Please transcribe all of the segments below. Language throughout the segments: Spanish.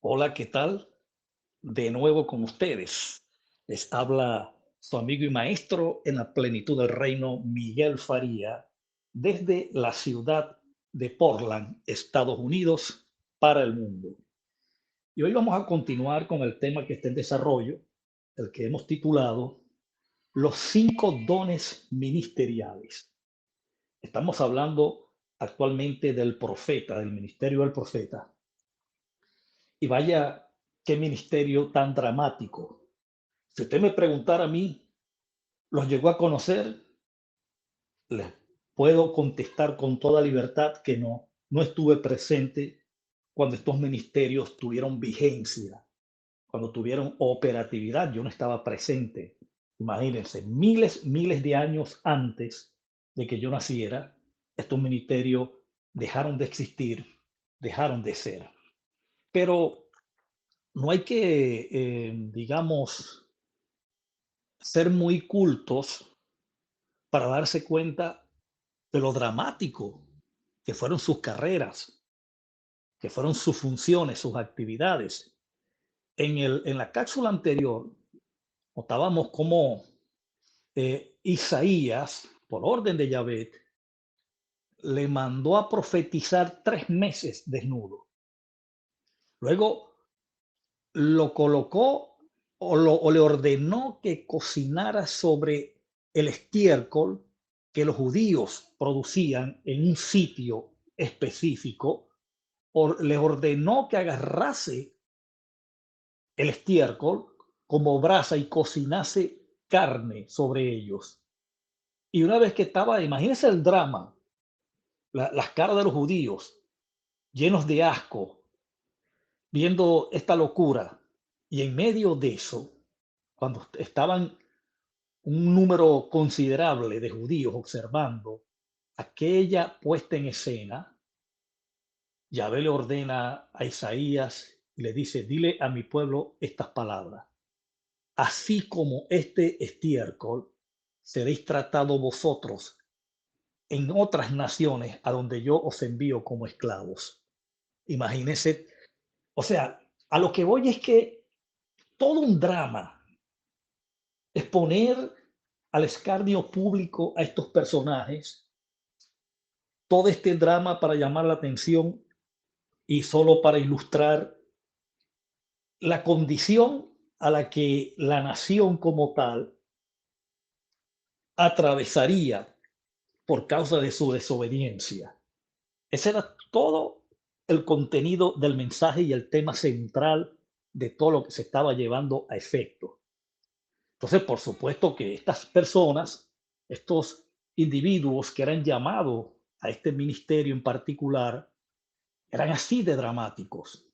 Hola, ¿qué tal? De nuevo con ustedes. Les habla su amigo y maestro en la plenitud del reino, Miguel Faría, desde la ciudad de Portland, Estados Unidos, para el mundo. Y hoy vamos a continuar con el tema que está en desarrollo, el que hemos titulado Los 5 dones ministeriales. Estamos hablando actualmente del profeta, del ministerio del profeta. Y vaya, qué ministerio tan dramático. Si usted me preguntara a mí, ¿los llegó a conocer? Les puedo contestar con toda libertad que no. No estuve presente cuando estos ministerios tuvieron vigencia, cuando tuvieron operatividad. Yo no estaba presente. Imagínense, miles de años antes de que yo naciera, estos ministerios dejaron de existir, dejaron de ser. Pero no hay que, digamos, ser muy cultos para darse cuenta de lo dramático que fueron sus carreras, que fueron sus funciones, sus actividades. En la cápsula anterior notábamos cómo Isaías, por orden de Yahvé, le mandó a profetizar 3 meses desnudo. Luego lo colocó o le ordenó que cocinara sobre el estiércol que los judíos producían en un sitio específico, o le ordenó que agarrase el estiércol como brasa y cocinase carne sobre ellos. Y una vez que estaba, imagínense el drama, las caras de los judíos llenos de asco, viendo esta locura. Y en medio de eso, cuando estaban un número considerable de judíos observando aquella puesta en escena, Yahvé le ordena a Isaías y le dice, dile a mi pueblo estas palabras. Así como este estiércol, seréis tratados vosotros en otras naciones a donde yo os envío como esclavos. Imagínense, o sea, a lo que voy es que todo un drama es poner al escarnio público a estos personajes, todo este drama para llamar la atención y solo para ilustrar la condición a la que la nación como tal atravesaría por causa de su desobediencia. Ese era todo el contenido del mensaje y el tema central de todo lo que se estaba llevando a efecto. Entonces, por supuesto que estas personas, estos individuos que eran llamados a este ministerio en particular, eran así de dramáticos,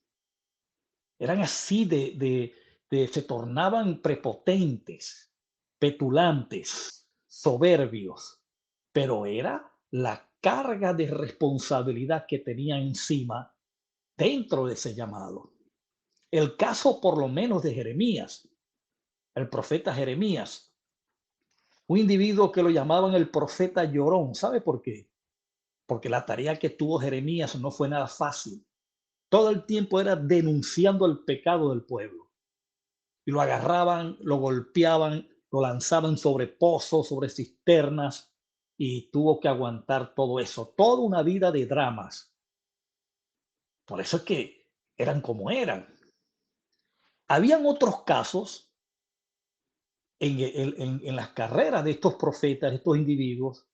eran así se tornaban prepotentes, petulantes, soberbios, pero era la carga de responsabilidad que tenía encima dentro de ese llamado. El caso por lo menos de Jeremías, el profeta Jeremías, un individuo que lo llamaban el profeta llorón. ¿Sabe por qué? Porque la tarea que tuvo Jeremías no fue nada fácil. Todo el tiempo era denunciando el pecado del pueblo. Y lo agarraban, lo golpeaban, lo lanzaban sobre pozos, sobre cisternas, y tuvo que aguantar todo eso. Toda una vida de dramas. Por eso es que eran como eran. Habían otros casos en las carreras de estos profetas, de estos individuos,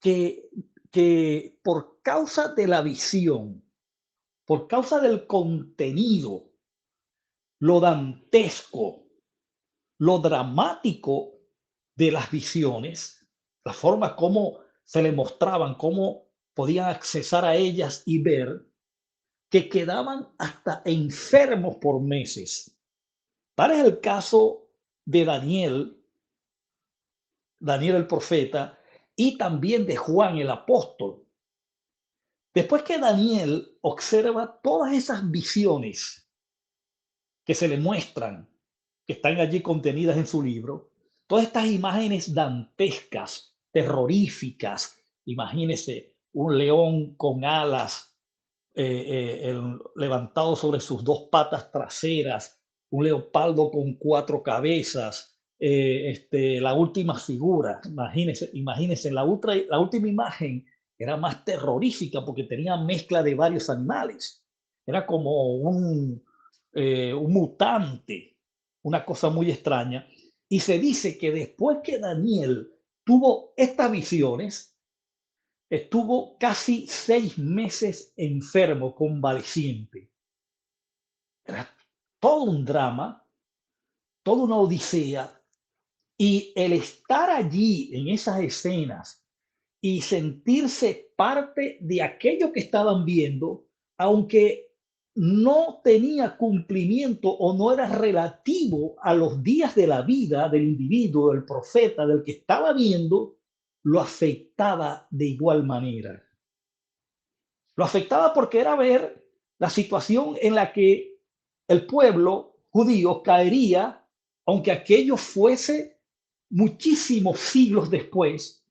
que, que por causa de la visión, por causa del contenido, lo dantesco, lo dramático de las visiones, la forma como se le mostraban, cómo podían accesar a ellas y ver, que quedaban hasta enfermos por meses. Tal es el caso de Daniel el profeta, y también de Juan el apóstol. Después que Daniel observa todas esas visiones que se le muestran, que están allí contenidas en su libro, todas estas imágenes dantescas, terroríficas, imagínese un león con alas, levantado sobre sus dos patas traseras, un leopardo con cuatro cabezas, la última figura, imagínense, la última imagen era más terrorífica porque tenía mezcla de varios animales. Era como un mutante, una cosa muy extraña. Y se dice que después que Daniel tuvo estas visiones, estuvo casi 6 meses enfermo, convaleciente. Era todo un drama, toda una odisea. Y el estar allí en esas escenas y sentirse parte de aquello que estaban viendo, aunque no tenía cumplimiento o no era relativo a los días de la vida del individuo, del profeta, del que estaba viendo, lo afectaba de igual manera. Lo afectaba porque era ver la situación en la que el pueblo judío caería, aunque aquello fuese muchísimos siglos después,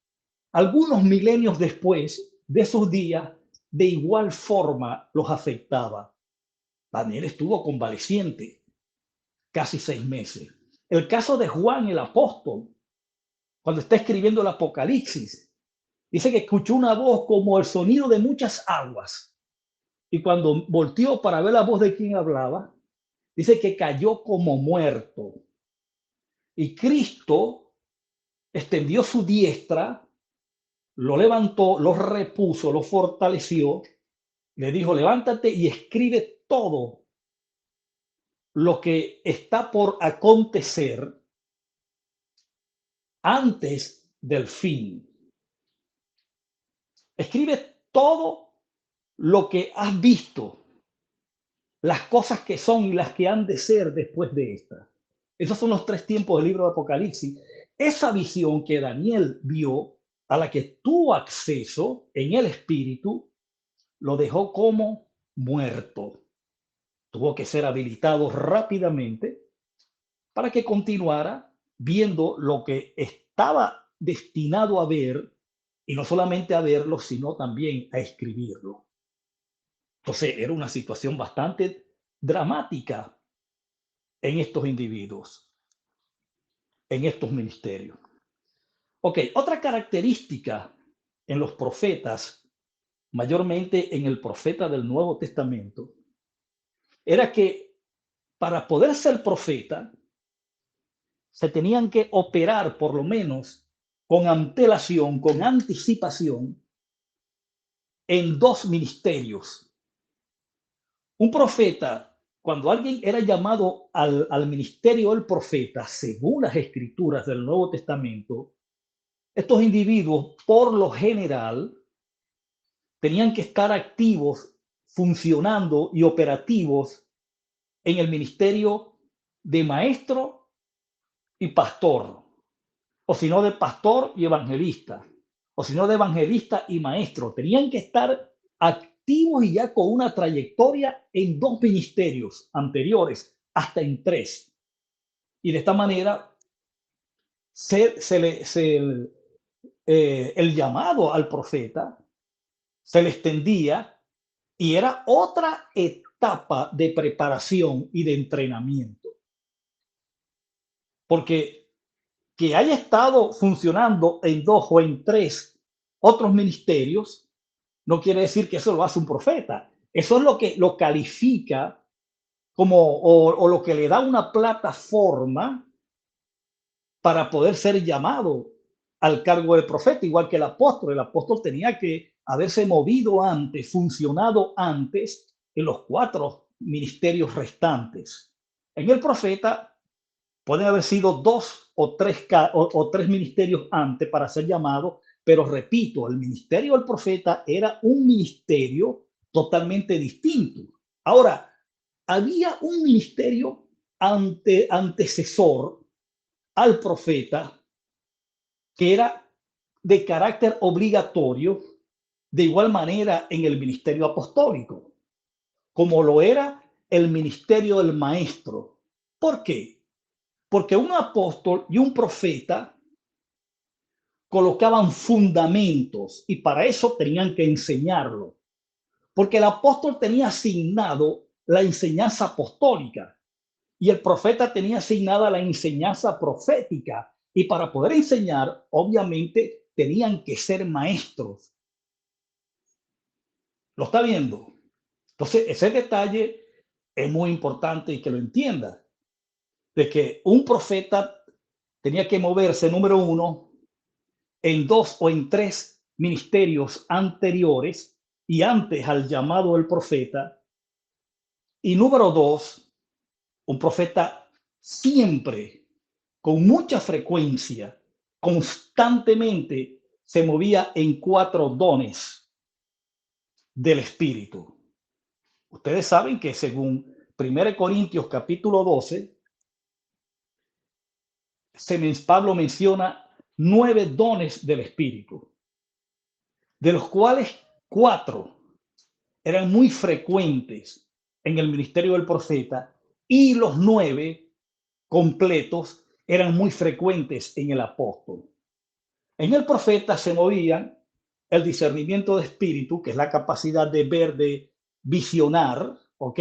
algunos milenios después de esos días, de igual forma los afectaba. Daniel estuvo convaleciente casi 6 meses. El caso de Juan el apóstol, cuando está escribiendo el Apocalipsis, dice que escuchó una voz como el sonido de muchas aguas. Y cuando volteó para ver la voz de quien hablaba, dice que cayó como muerto. Y Cristo extendió su diestra, lo levantó, lo repuso, lo fortaleció, le dijo, levántate y escribe todo lo que está por acontecer antes del fin. Escribe todo lo que has visto, las cosas que son y las que han de ser después de esta. Esos son los 3 tiempos del libro de Apocalipsis. Esa visión que Daniel vio, a la que tuvo acceso en el espíritu, lo dejó como muerto. Tuvo que ser habilitado rápidamente para que continuara viendo lo que estaba destinado a ver, y no solamente a verlo, sino también a escribirlo. Entonces era una situación bastante dramática en estos individuos, en estos ministerios. Ok, otra característica en los profetas, mayormente en el profeta del Nuevo Testamento, era que para poder ser profeta, se tenían que operar por lo menos con antelación, con anticipación, en 2 ministerios. Un profeta, cuando alguien era llamado al ministerio del profeta, según las escrituras del Nuevo Testamento, estos individuos, por lo general, tenían que estar activos, funcionando y operativos en el ministerio de maestro y pastor, o si no de pastor y evangelista, o si no de evangelista y maestro. Tenían que estar activos y ya con una trayectoria en 2 ministerios anteriores, hasta en 3. Y de esta manera el llamado al profeta se le extendía y era otra etapa de preparación y de entrenamiento. Porque que haya estado funcionando en 2 o en 3 otros ministerios, no quiere decir que eso lo hace un profeta. Eso es lo que lo califica como, o lo que le da una plataforma para poder ser llamado al cargo de profeta, igual que el apóstol. El apóstol tenía que haberse movido antes, funcionado antes en los 4 ministerios restantes. En el profeta pueden haber sido 2 o 3 ministerios antes para ser llamado, pero repito, el ministerio del profeta era un ministerio totalmente distinto. Ahora, había un ministerio antecesor al profeta que era de carácter obligatorio, de igual manera en el ministerio apostólico, como lo era el ministerio del maestro. ¿Por qué? Porque un apóstol y un profeta colocaban fundamentos y para eso tenían que enseñarlo. Porque el apóstol tenía asignado la enseñanza apostólica y el profeta tenía asignada la enseñanza profética. Y para poder enseñar, obviamente, tenían que ser maestros. ¿Lo está viendo? Entonces, ese detalle es muy importante y que lo entienda, de que un profeta tenía que moverse, número uno, en dos o en tres ministerios anteriores y antes al llamado del profeta. Y número dos, un profeta siempre, con mucha frecuencia, constantemente se movía en cuatro dones del Espíritu. Ustedes saben que según 1 Corintios capítulo 12, Pablo menciona 9 dones del Espíritu, de los cuales 4 eran muy frecuentes en el ministerio del profeta y los 9 completos eran muy frecuentes en el apóstol. En el profeta se movían el discernimiento de espíritu, que es la capacidad de ver, de visionar, ¿ok?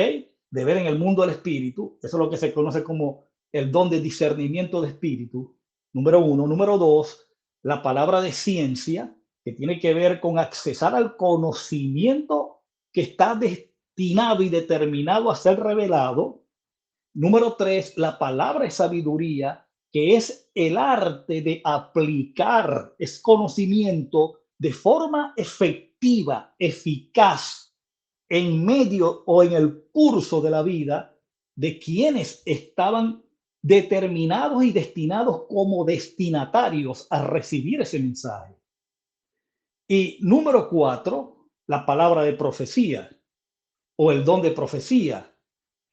De ver en el mundo del espíritu. Eso es lo que se conoce como el don de discernimiento de espíritu, número uno. Número dos, la palabra de ciencia, que tiene que ver con accesar al conocimiento que está destinado y determinado a ser revelado. Número tres, la palabra de sabiduría, que es el arte de aplicar, es conocimiento de forma efectiva, eficaz, en medio o en el curso de la vida de quienes estaban determinados y destinados como destinatarios a recibir ese mensaje. Y número cuatro, la palabra de profecía o el don de profecía,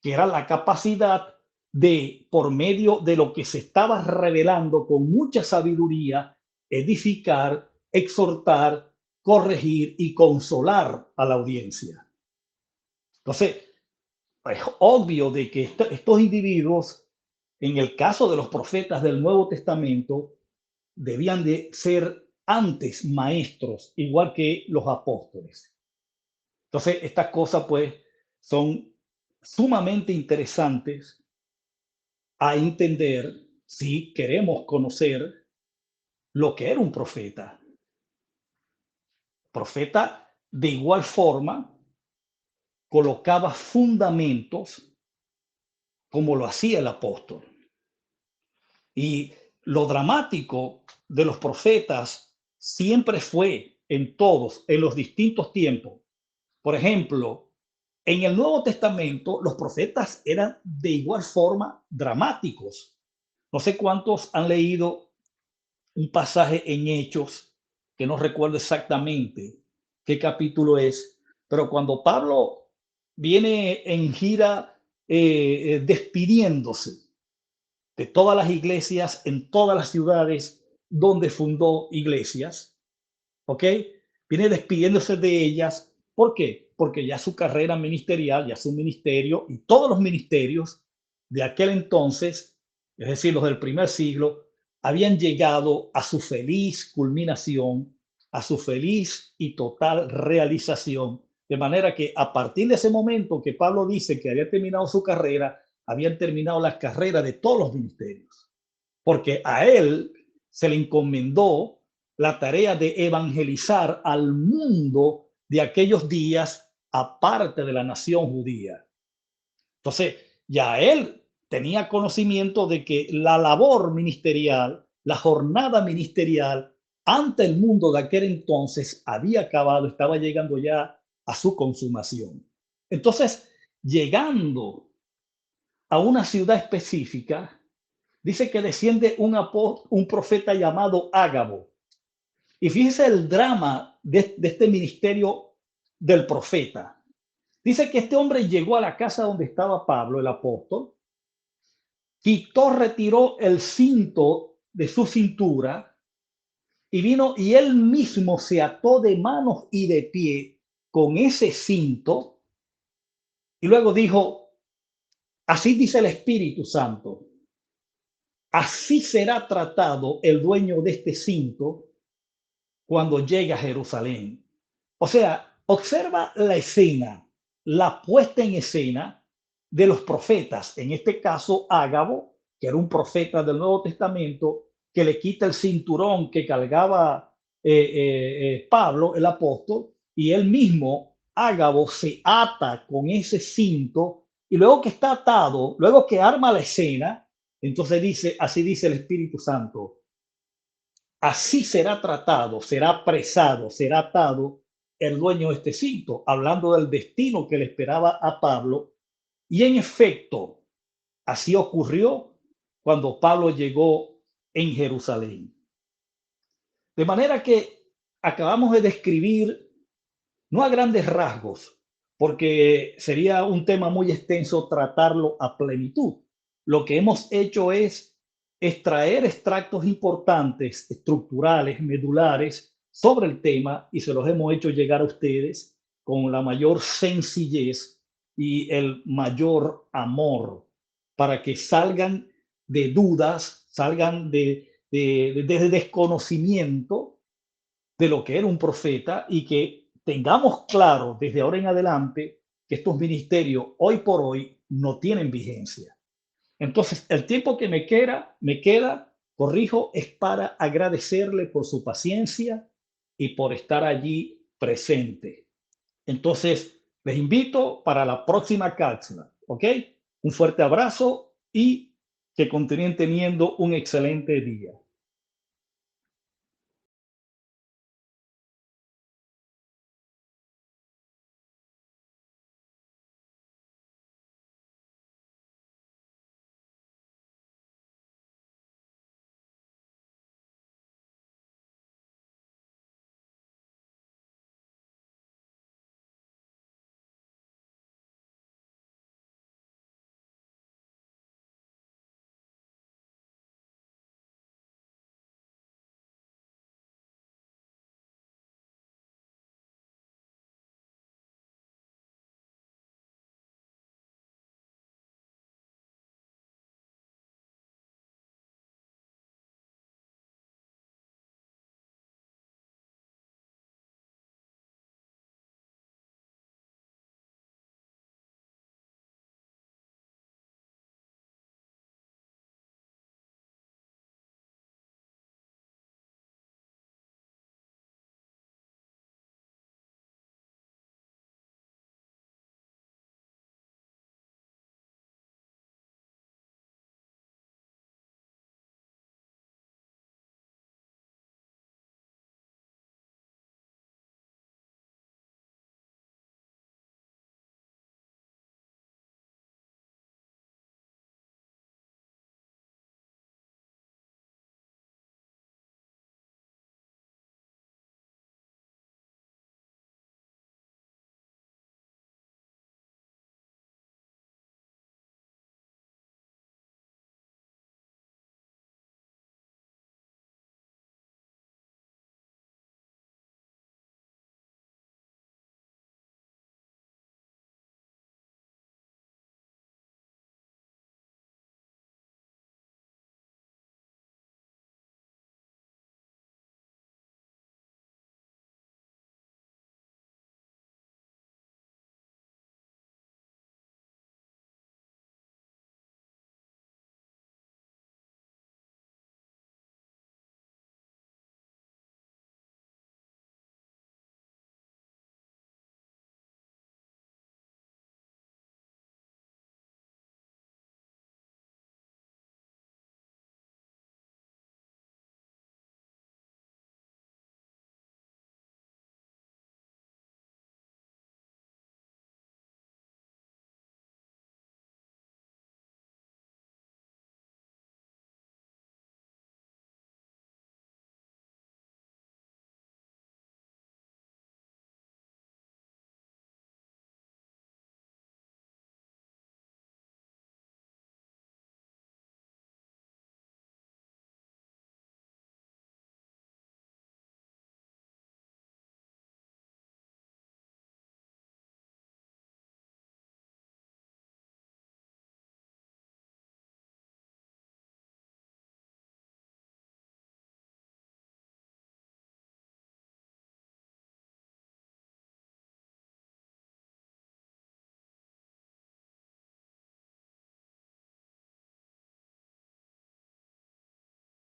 que era la capacidad de, por medio de lo que se estaba revelando con mucha sabiduría, edificar, exhortar, corregir y consolar a la audiencia. Entonces, es obvio de que estos individuos, en el caso de los profetas del Nuevo Testamento, debían de ser antes maestros, igual que los apóstoles. Entonces, estas cosas pues son sumamente interesantes a entender si queremos conocer lo que era un profeta. Profeta, de igual forma, colocaba fundamentos como lo hacía el apóstol. Y lo dramático de los profetas siempre fue en todos, en los distintos tiempos. Por ejemplo, en el Nuevo Testamento, los profetas eran de igual forma dramáticos. No sé cuántos han leído un pasaje en Hechos, que no recuerdo exactamente qué capítulo es, pero cuando Pablo viene en gira despidiéndose de todas las iglesias en todas las ciudades donde fundó iglesias, ¿ok? Viene despidiéndose de ellas. ¿Por qué? Porque ya su carrera ministerial, ya su ministerio y todos los ministerios de aquel entonces, es decir, los del primer siglo, habían llegado a su feliz culminación, a su feliz y total realización. De manera que a partir de ese momento que Pablo dice que había terminado su carrera, habían terminado las carreras de todos los ministerios, porque a él se le encomendó la tarea de evangelizar al mundo de aquellos días aparte de la nación judía. Entonces, ya él tenía conocimiento de que la labor ministerial, la jornada ministerial ante el mundo de aquel entonces había acabado, estaba llegando ya a su consumación. Entonces, llegando a una ciudad específica, dice que desciende un profeta llamado Ágabo. Y fíjese el drama de este ministerio del profeta. Dice que este hombre llegó a la casa donde estaba Pablo, el apóstol, quitó, retiró el cinto de su cintura y vino y él mismo se ató de manos y de pie con ese cinto y luego dijo, así dice el Espíritu Santo, así será tratado el dueño de este cinto cuando llegue a Jerusalén. O sea, observa la escena, la puesta en escena de los profetas, en este caso Ágabo, que era un profeta del Nuevo Testamento, que le quita el cinturón que cargaba Pablo, el apóstol, y él mismo, Ágabo, se ata con ese cinto, y luego que está atado, luego que arma la escena, entonces dice, así dice el Espíritu Santo, así será tratado, será apresado, será atado el dueño de este cinto, hablando del destino que le esperaba a Pablo. Y en efecto, así ocurrió cuando Pablo llegó en Jerusalén. De manera que acabamos de describir, no a grandes rasgos, porque sería un tema muy extenso tratarlo a plenitud. Lo que hemos hecho es extraer extractos importantes, estructurales, medulares sobre el tema y se los hemos hecho llegar a ustedes con la mayor sencillez y el mayor amor para que salgan de dudas, salgan de desconocimiento de lo que era un profeta y que tengamos claro desde ahora en adelante que estos ministerios hoy por hoy no tienen vigencia. Entonces, el tiempo que me queda, corrijo, es para agradecerle por su paciencia y por estar allí presente. Entonces, les invito para la próxima cápsula, ¿ok? Un fuerte abrazo y que continúen teniendo un excelente día.